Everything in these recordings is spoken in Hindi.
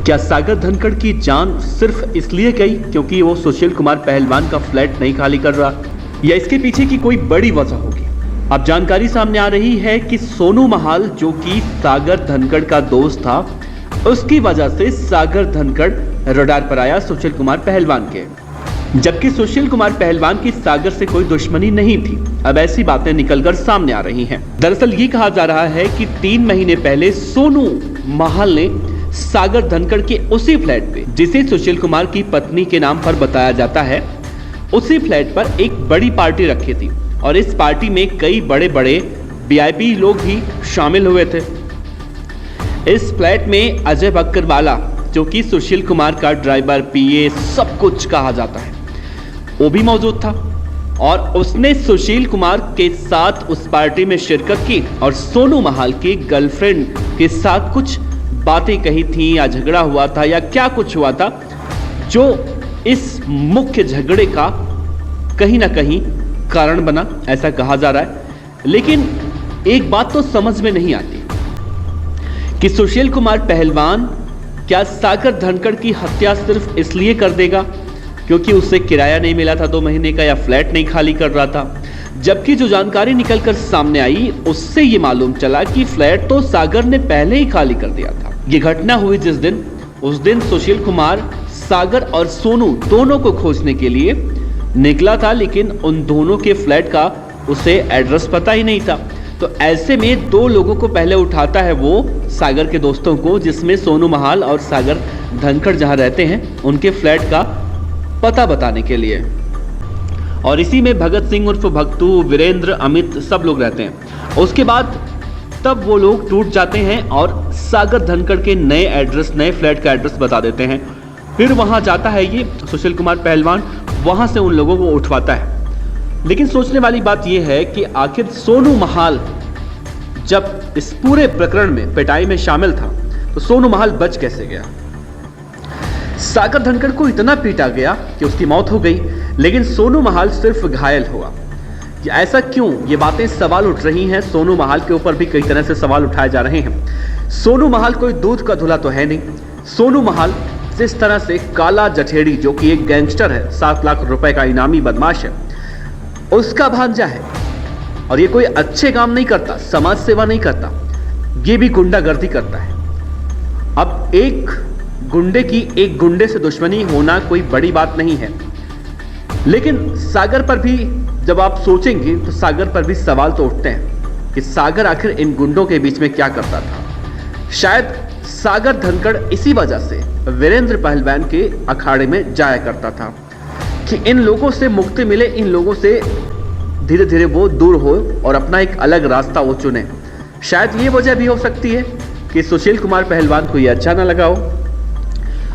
क्या सागर धनखड़ की जान सिर्फ इसलिए गई क्योंकि वो सुशील कुमार पहलवान का फ्लैट नहीं खाली कर रहा, या इसके पीछे की कोई बड़ी वजह होगी? अब जानकारी सामने आ रही है कि सोनू महाल, जो कि सागर धनखड़ का दोस्त था, उसकी वजह से सागर धनखड़ रडार पर आया सुशील कुमार पहलवान के, जबकि सुशील कुमार पहलवान की सागर से कोई दुश्मनी नहीं थी। अब ऐसी बातें निकलकर सामने आ रही हैं। दरअसल ये कहा जा रहा है कि 3 महीने पहले सोनू महाल ने सागर धनखड़ के उसी फ्लैट पे, जिसे सुशील कुमार की पत्नी के नाम पर बताया जाता है, उसी फ्लैट पर एक बड़ी पार्टी रखी थी और इस पार्टी में कई बड़े बड़े वीआईपी लोग भी शामिल हुए थे। इस फ्लैट में अजय बकरवाला, जो कि सुशील कुमार का ड्राइवर, पीए, सब कुछ कहा जाता है, वो भी मौजूद था और उसने सुशील कुमार के साथ उस पार्टी में शिरकत की और सोनू महाल की गर्लफ्रेंड के साथ कुछ बातें कही थी, या झगड़ा हुआ था, या क्या कुछ हुआ था, जो इस मुख्य झगड़े का कहीं ना कहीं कारण बना, ऐसा कहा जा रहा है। लेकिन एक बात तो समझ में नहीं आती कि सुशील कुमार पहलवान क्या सागर धनखड़ की हत्या सिर्फ इसलिए कर देगा क्योंकि उसे किराया नहीं मिला था 2 महीने का, या फ्लैट नहीं खाली कर रहा था? जबकि जो जानकारी निकलकर सामने आई उससे ये मालूम चला कि फ्लैट तो सागर ने पहले ही खाली कर दिया था। ये घटना हुई जिस दिन, उस दिन सुशील कुमार सागर और सोनू दोनों को खोजने के लिए निकला था, लेकिन उन दोनों के फ्लैट का उसे एड्रेस पता ही नहीं था। तो ऐसे में 2 लोगों को पहले उठाता है वो सागर के दोस्तों को, जिसमें सोनू महाल और सागर धनखड़ जहां रहते हैं उनके फ्लैट का पता बताने के लिए, और इसी में भगत सिंह उर्फ भक्तू, वीरेंद्र, अमित सब लोग रहते हैं। उसके बाद तब वो लोग टूट जाते हैं और सागर धनखड़ के नए एड्रेस, नए फ्लैट का एड्रेस बता देते हैं। फिर वहां जाता है ये सुशील कुमार पहलवान, वहां से उन लोगों को उठवाता है। लेकिन सोचने वाली बात यह है कि आखिर सोनू महाल जब इस पूरे प्रकरण में, पिटाई में शामिल था, तो सोनू महाल बच कैसे गया? सागर धनखड़ को इतना पीटा गया कि उसकी मौत हो गई, लेकिन सोनू महाल सिर्फ घायल हुआ। ऐसा क्यों? ये बातें सवाल उठ रही हैं। सोनू महाल के ऊपर भी कई तरह से सवाल उठाए जा रहे हैं। सोनू महाल कोई दूध का धुला तो है नहीं। सोनू महाल जिस तरह से काला जठेड़ी, जो कि एक गैंगस्टर है, 7 लाख रुपए का इनामी बदमाश है, उसका भांजा है, और ये कोई अच्छे काम नहीं करता, समाज सेवा नहीं करता, ये भी गुंडागर्दी करता है। अब एक गुंडे की एक गुंडे से दुश्मनी होना कोई बड़ी बात नहीं है, लेकिन सागर पर भी जब आप सोचेंगे तो सागर पर भी सवाल तो उठते हैं कि सागर आखिर इन गुंडों के बीच में क्या करता था। शायद सागर धनखड़ इसी वजह से वीरेंद्र पहलवान के अखाड़े में जाया करता था कि इन लोगों से मुक्ति मिले, इन लोगों से धीरे धीरे वो दूर हो और अपना एक अलग रास्ता वो चुने। शायद ये वजह भी हो सकती है कि सुशील कुमार पहलवान को ये अच्छा ना लगा हो।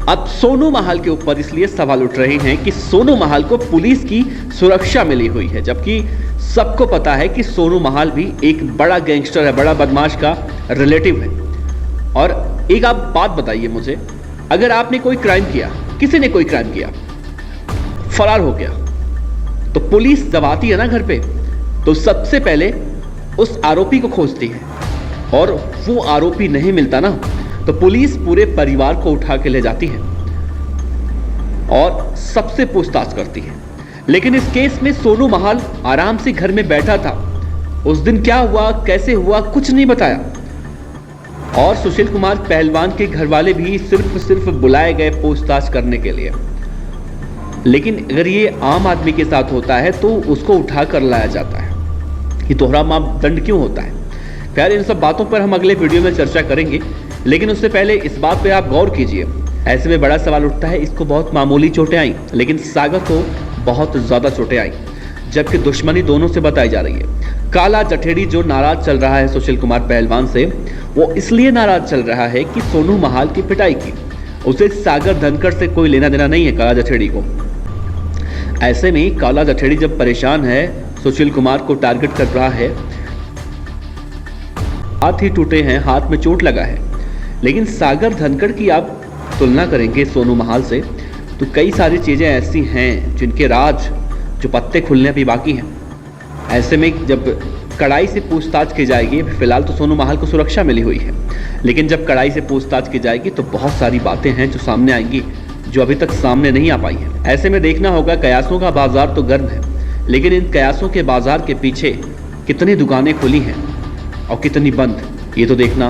अब सोनू महाल के ऊपर इसलिए सवाल उठ रहे हैं कि सोनू महाल को पुलिस की सुरक्षा मिली हुई है, जबकि सबको पता है कि सोनू महाल भी एक बड़ा गैंगस्टर है, बड़ा बदमाश का रिलेटिव है। और एक आप बात बताइए मुझे, अगर आपने कोई क्राइम किया, किसी ने कोई क्राइम किया, फरार हो गया, तो पुलिस जब आती है ना घर पे, तो सबसे पहले उस आरोपी को खोजती है, और वो आरोपी नहीं मिलता ना, तो पुलिस पूरे परिवार को उठा के ले जाती है और सबसे पूछताछ करती है। लेकिन इस केस में सोनू महाल आराम से घर में बैठा था। उस दिन क्या हुआ, कैसे हुआ, कुछ नहीं बताया, और सुशील कुमार पहलवान के घर वाले भी सिर्फ बुलाए गए पूछताछ करने के लिए। लेकिन अगर ये आम आदमी के साथ होता है तो उसको उठा कर लाया जाता है। ये दोहरा मापदंड क्यों होता है? खैर, इन सब बातों पर हम अगले वीडियो में चर्चा करेंगे, लेकिन उससे पहले इस बात पे आप गौर कीजिए। ऐसे में बड़ा सवाल उठता है, इसको बहुत मामूली चोटें आई, लेकिन सागर को बहुत ज्यादा चोटें आई, जबकि दुश्मनी दोनों से बताई जा रही है। काला जठेड़ी जो नाराज चल रहा है सुशील कुमार पहलवान से, वो इसलिए नाराज चल रहा है कि सोनू महाल की पिटाई की। उसे सागर धनखड़ से कोई लेना देना नहीं है काला जठेड़ी को। ऐसे में काला जठेड़ी जब परेशान है, सुशील कुमार को टारगेट कर रहा है, हाथ ही टूटे हैं, हाथ में चोट लगा है, लेकिन सागर धनखड़ की आप तुलना करेंगे सोनू महाल से, तो कई सारी चीजें ऐसी हैं जिनके राज, जो पत्ते खुलने भी बाकी हैं। ऐसे में जब कड़ाई से पूछताछ की जाएगी। फिलहाल तो सोनू महाल को सुरक्षा मिली हुई है, लेकिन जब कड़ाई से पूछताछ की जाएगी तो बहुत सारी बातें हैं जो सामने आएंगी, जो अभी तक सामने नहीं आ पाई है। ऐसे में देखना होगा, कयासों का बाजार तो गर्म है, लेकिन इन कयासों के बाजार के पीछे कितनी दुकानें खुली हैं और कितनी बंद, ये तो देखना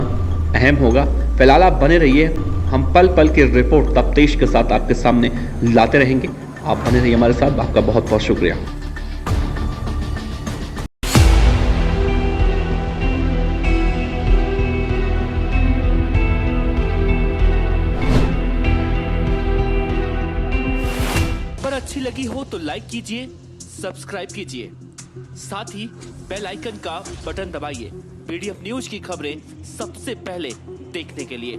अहम होगा। फिलहाल आप बने रहिए, हम पल पल की रिपोर्ट तफ्तीश के साथ आपके सामने लाते रहेंगे। आप बने रहिए हमारे साथ। आपका बहुत बहुत शुक्रिया। पर अच्छी लगी हो तो लाइक कीजिए, सब्सक्राइब कीजिए, साथ ही बेल आइकन का बटन दबाइए पीडीएफ न्यूज की खबरें सबसे पहले देखने के लिए।